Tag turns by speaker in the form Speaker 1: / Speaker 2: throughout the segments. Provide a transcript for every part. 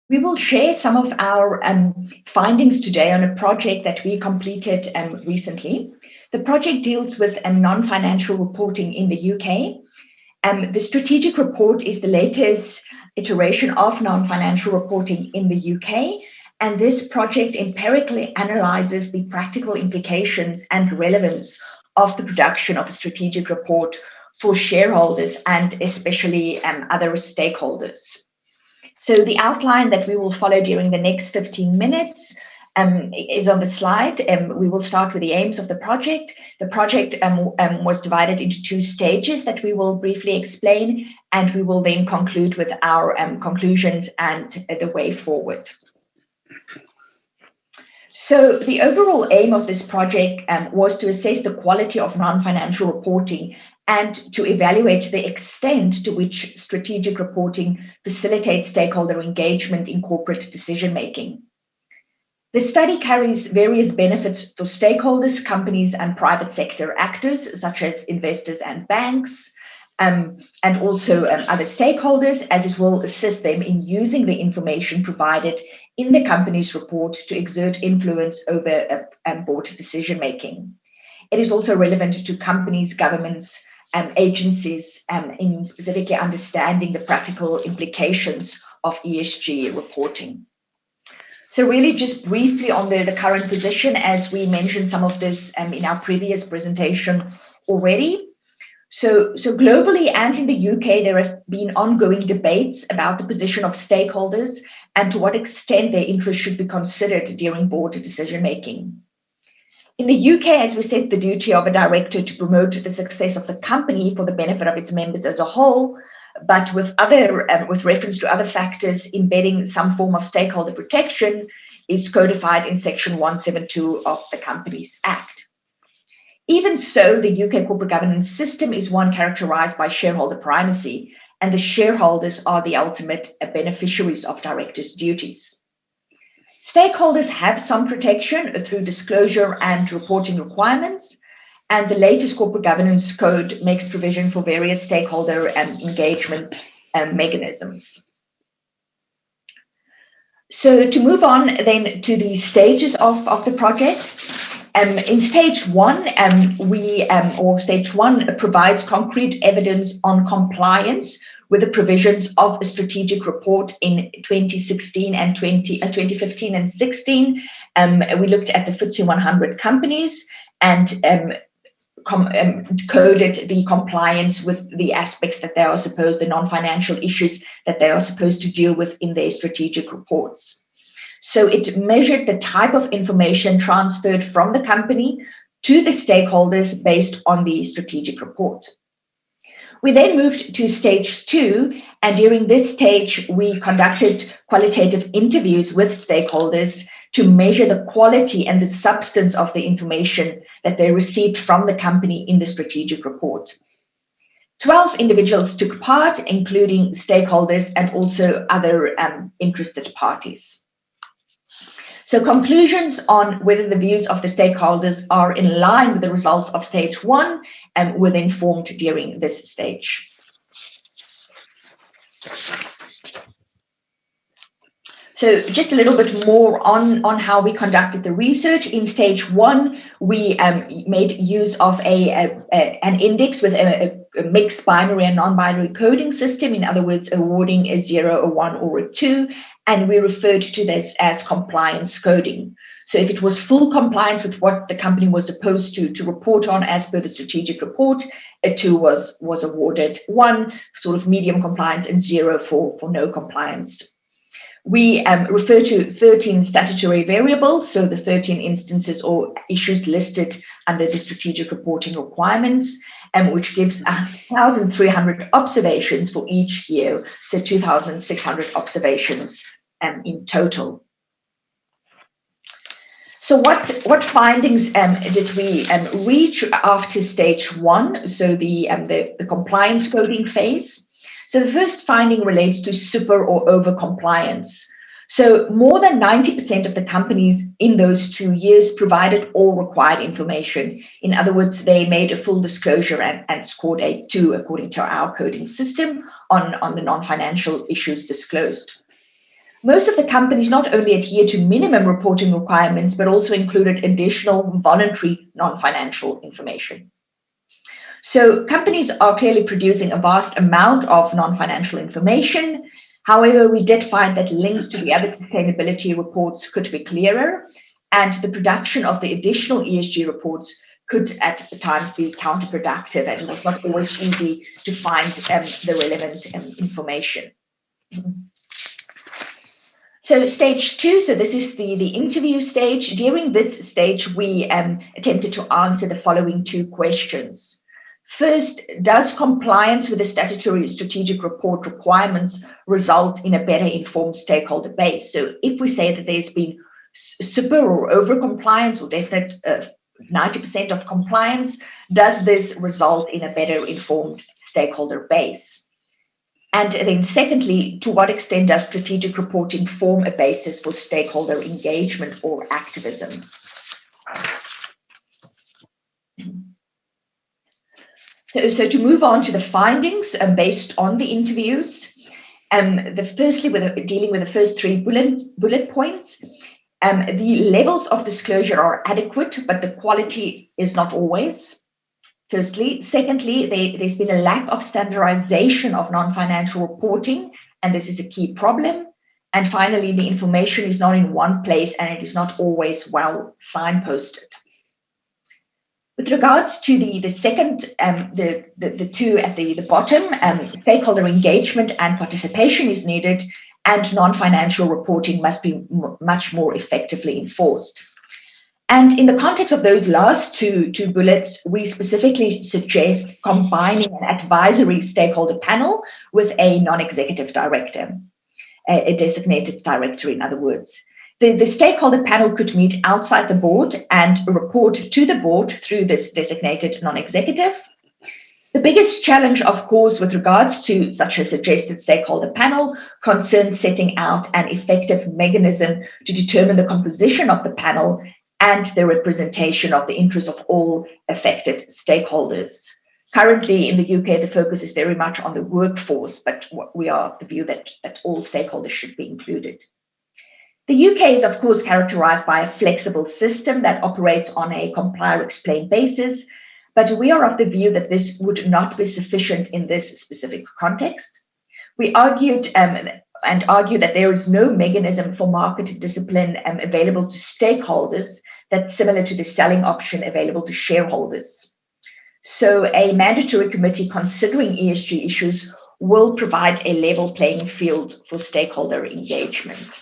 Speaker 1: We will share some of our findings today on a project that we completed recently. The project deals with non-financial reporting in the UK. The strategic report is the latest iteration of non-financial reporting in the UK, and this project empirically analyzes the practical implications and relevance of the production of a strategic report for shareholders and especially other stakeholders. So the outline that we will follow during the next 15 minutes is on the slide. We will start with the aims of the project. The project was divided into 2 stages that we will briefly explain, and we will then conclude with our conclusions and the way forward. So the overall aim of this project was to assess the quality of non-financial reporting and to evaluate the extent to which strategic reporting facilitates stakeholder engagement in corporate decision-making. The study carries various benefits for stakeholders, companies, and private sector actors, such as investors and banks, and also other stakeholders, as it will assist them in using the information provided in the company's report to exert influence over board decision-making. It is also relevant to companies, governments, agencies in specifically understanding the practical implications of ESG reporting. So really just briefly on the current position, as we mentioned some of this in our previous presentation already. So globally and in the UK, there have been ongoing debates about the position of stakeholders and to what extent their interests should be considered during board decision-making. In the UK, as we said, the duty of a director to promote the success of the company for the benefit of its members as a whole, but with reference to other factors embedding some form of stakeholder protection, is codified in Section 172 of the Companies Act. Even so, the UK corporate governance system is one characterised by shareholder primacy, and the shareholders are the ultimate beneficiaries of directors' duties. Stakeholders have some protection through disclosure and reporting requirements, and the latest corporate governance code makes provision for various stakeholder engagement mechanisms. So to move on then to the stages of the project, in stage 1, stage 1 provides concrete evidence on compliance with the provisions of a strategic report in 2016 and 2015 and 16. We looked at the FTSE 100 companies and coded the compliance with the aspects that they are supposed, the non-financial issues that they are supposed to deal with in their strategic reports. So it measured the type of information transferred from the company to the stakeholders based on the strategic report. We then moved to stage 2, and during this stage, we conducted qualitative interviews with stakeholders to measure the quality and the substance of the information that they received from the company in the strategic report. 12 individuals took part, including stakeholders and also other interested parties. So conclusions on whether the views of the stakeholders are in line with the results of stage 1 were then formed during this stage. So just a little bit more on how we conducted the research. In stage 1, we made use of an index with a mixed binary and non-binary coding system, in other words, awarding a 0, a 1, or a 2, and we referred to this as compliance coding. So if it was full compliance with what the company was supposed to report on as per the strategic report, a 2 was awarded, 1 sort of medium compliance, and 0 for no compliance. We refer to 13 statutory variables, so the 13 instances or issues listed under the strategic reporting requirements, which gives 1,300 observations for each year, so 2,600 observations in total. So what findings did we reach after stage 1, so the compliance coding phase? So the first finding relates to super or over compliance. So more than 90% of the companies in those 2 years provided all required information. In other words, they made a full disclosure and scored a 2 according to our coding system on the non-financial issues disclosed. Most of the companies not only adhere to minimum reporting requirements, but also included additional voluntary non-financial information. So companies are clearly producing a vast amount of non-financial information. However, we did find that links to the other sustainability reports could be clearer, and the production of the additional ESG reports could at times be counterproductive, and it was not always easy to find the relevant information. So stage 2, so this is the interview stage. During this stage, we attempted to answer the following 2 questions. First, does compliance with the statutory strategic report requirements result in a better informed stakeholder base? So if we say that there's been super or over compliance or definite 90% of compliance, does this result in a better informed stakeholder base? And then secondly, to what extent does strategic reporting form a basis for stakeholder engagement or activism? So to move on to the findings based on the interviews, firstly, dealing with the first 3 bullet points, the levels of disclosure are adequate, but the quality is not always. Firstly. Secondly, there's been a lack of standardization of non-financial reporting, and this is a key problem. And finally, the information is not in one place and it is not always well signposted. With regards to the second, the 2 at the bottom, stakeholder engagement and participation is needed, and non-financial reporting must be much more effectively enforced. And in the context of those last two bullets, we specifically suggest combining an advisory stakeholder panel with a non-executive director, a designated director, in other words. The stakeholder panel could meet outside the board and report to the board through this designated non-executive. The biggest challenge, of course, with regards to such a suggested stakeholder panel concerns setting out an effective mechanism to determine the composition of the panel and the representation of the interests of all affected stakeholders. Currently in the UK, the focus is very much on the workforce, but we are of the view that all stakeholders should be included. The UK is, of course, characterized by a flexible system that operates on a comply-or-explain basis, but we are of the view that this would not be sufficient in this specific context. We argued and argue that there is no mechanism for market discipline available to stakeholders that's similar to the selling option available to shareholders. So a mandatory committee considering ESG issues will provide a level playing field for stakeholder engagement.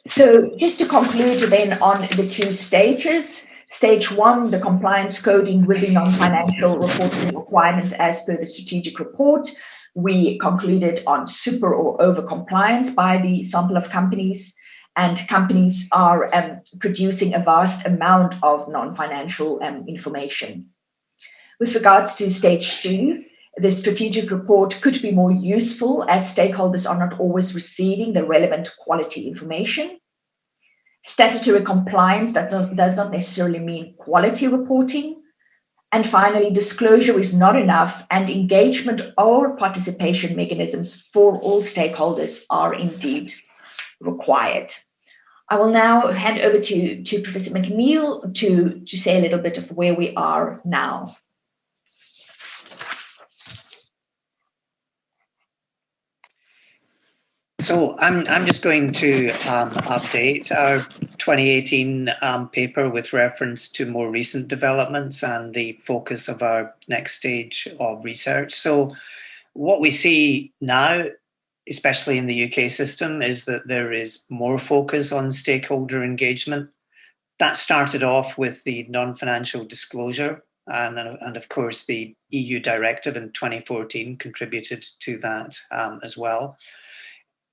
Speaker 1: So just to conclude then on the 2 stages, stage 1, the compliance coding with the non-financial reporting requirements as per the strategic report. We concluded on super or over compliance by the sample of companies, and companies are producing a vast amount of non-financial information. With regards to stage 2, the strategic report could be more useful as stakeholders are not always receiving the relevant quality information. Statutory compliance does not necessarily mean quality reporting. And finally, disclosure is not enough, and engagement or participation mechanisms for all stakeholders are indeed required. I will now hand over to Professor MacNeil to say a little bit of where we are now.
Speaker 2: So I'm just going to update our 2018 paper with reference to more recent developments and the focus of our next stage of research. So what we see now, especially in the UK system, is that there is more focus on stakeholder engagement. That started off with the non-financial disclosure, and of course the EU directive in 2014 contributed to that as well.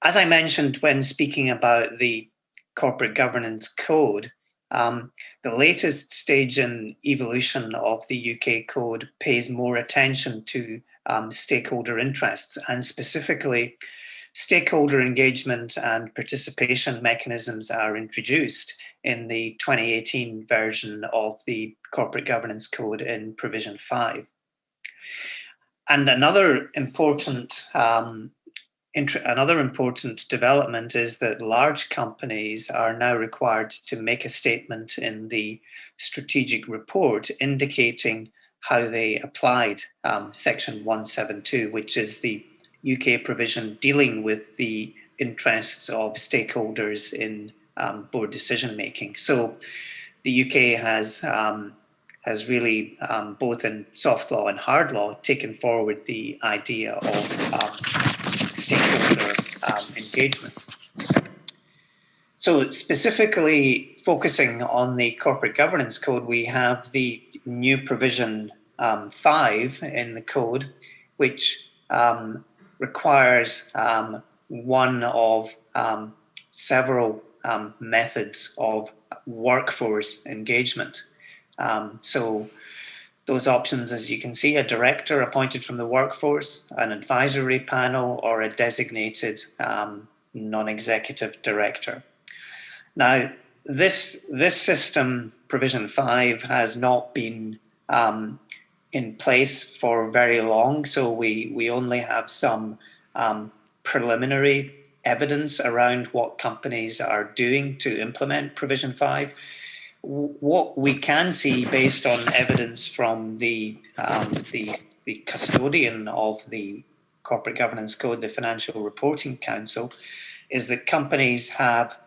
Speaker 2: As I mentioned when speaking about the corporate governance code, the latest stage in evolution of the UK code pays more attention to stakeholder interests, and specifically stakeholder engagement and participation mechanisms are introduced in the 2018 version of the corporate governance code in provision 5. And another important development is that large companies are now required to make a statement in the strategic report indicating how they applied Section 172, which is the UK provision dealing with the interests of stakeholders in board decision making. So the UK has really, both in soft law and hard law, taken forward the idea of stakeholder engagement. So specifically focusing on the Corporate Governance Code, we have the new provision 5 in the code, which requires one of several methods of workforce engagement. So those options, as you can see, a director appointed from the workforce, an advisory panel, or a designated non-executive director. Now, this system, provision 5, has not been in place for very long, so we only have some preliminary evidence around what companies are doing to implement provision 5. What we can see, based on evidence from the custodian of the Corporate Governance Code, the Financial Reporting Council, is that companies have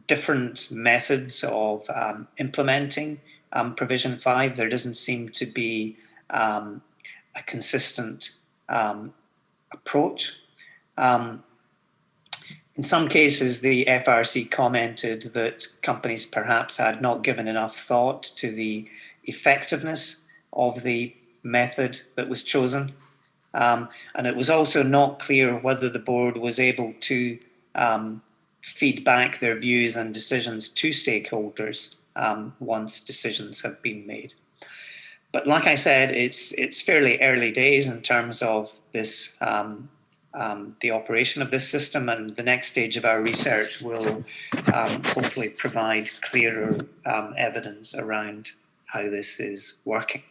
Speaker 2: different methods of implementing provision 5. There doesn't seem to be a consistent approach. In some cases, the FRC commented that companies perhaps had not given enough thought to the effectiveness of the method that was chosen. And it was also not clear whether the board was able to feed back their views and decisions to stakeholders once decisions have been made. But like I said, it's fairly early days in terms of this the operation of this system, and the next stage of our research will hopefully provide clearer evidence around how this is working.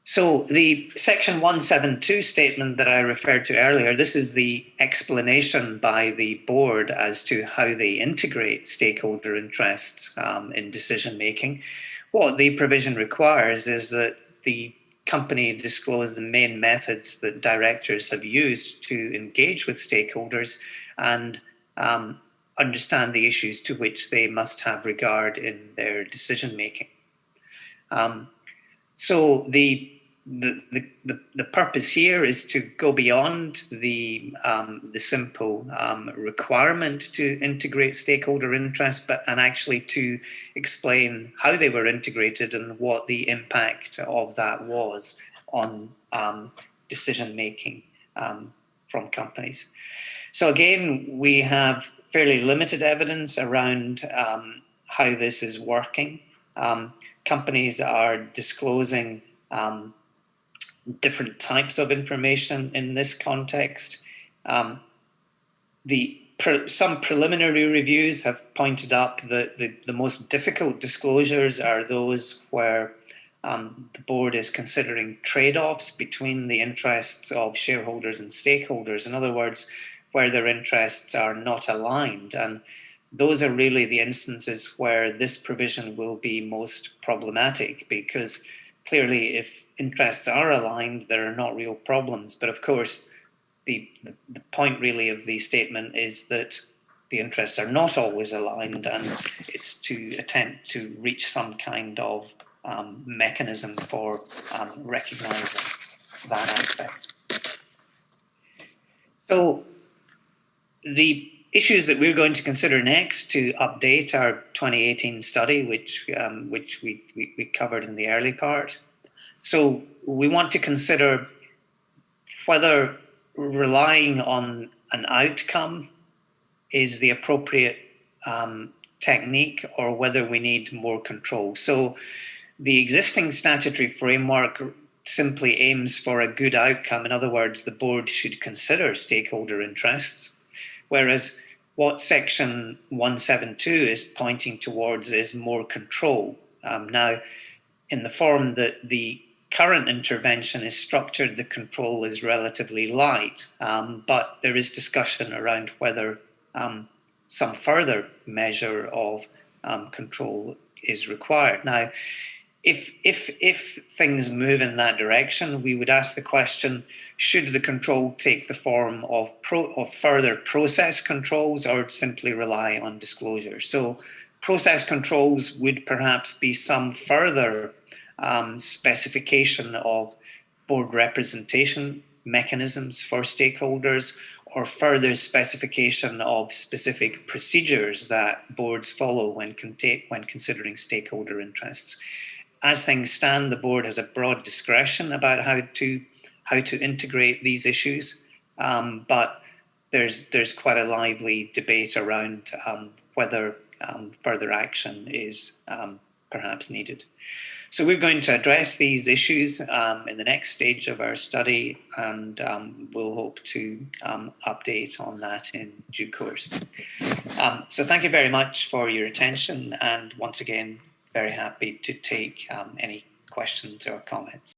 Speaker 2: So the Section 172 statement that I referred to earlier, this is the explanation by the board as to how they integrate stakeholder interests in decision making. What the provision requires is that the company disclose the main methods that directors have used to engage with stakeholders and understand the issues to which they must have regard in their decision making. So the purpose here is to go beyond the simple requirement to integrate stakeholder interests, and actually to explain how they were integrated and what the impact of that was on decision making from companies. So again, we have fairly limited evidence around how this is working. Companies are disclosing different types of information in this context. Some preliminary reviews have pointed up that the most difficult disclosures are those where the board is considering trade-offs between the interests of shareholders and stakeholders. In other words, where their interests are not aligned. And those are really the instances where this provision will be most problematic, because clearly, if interests are aligned, there are not real problems. But of course, the point really of the statement is that the interests are not always aligned, and it's to attempt to reach some kind of mechanism for recognizing that aspect. So the issues that we're going to consider next to update our 2018 study, which we covered in the early part. So we want to consider whether relying on an outcome is the appropriate technique, or whether we need more control. So the existing statutory framework simply aims for a good outcome. In other words, the board should consider stakeholder interests. Whereas what Section 172 is pointing towards is more control. Now, in the form that the current intervention is structured, the control is relatively light, but there is discussion around whether some further measure of control is required. Now, if things move in that direction, we would ask the question, should the control take the form of further process controls or simply rely on disclosure? So process controls would perhaps be some further specification of board representation mechanisms for stakeholders, or further specification of specific procedures that boards follow when considering stakeholder interests. As things stand, the board has a broad discretion about how to integrate these issues, but there's quite a lively debate around whether further action is perhaps needed. So we're going to address these issues in the next stage of our study, and we'll hope to update on that in due course. So thank you very much for your attention, and once again, very happy to take any questions or comments.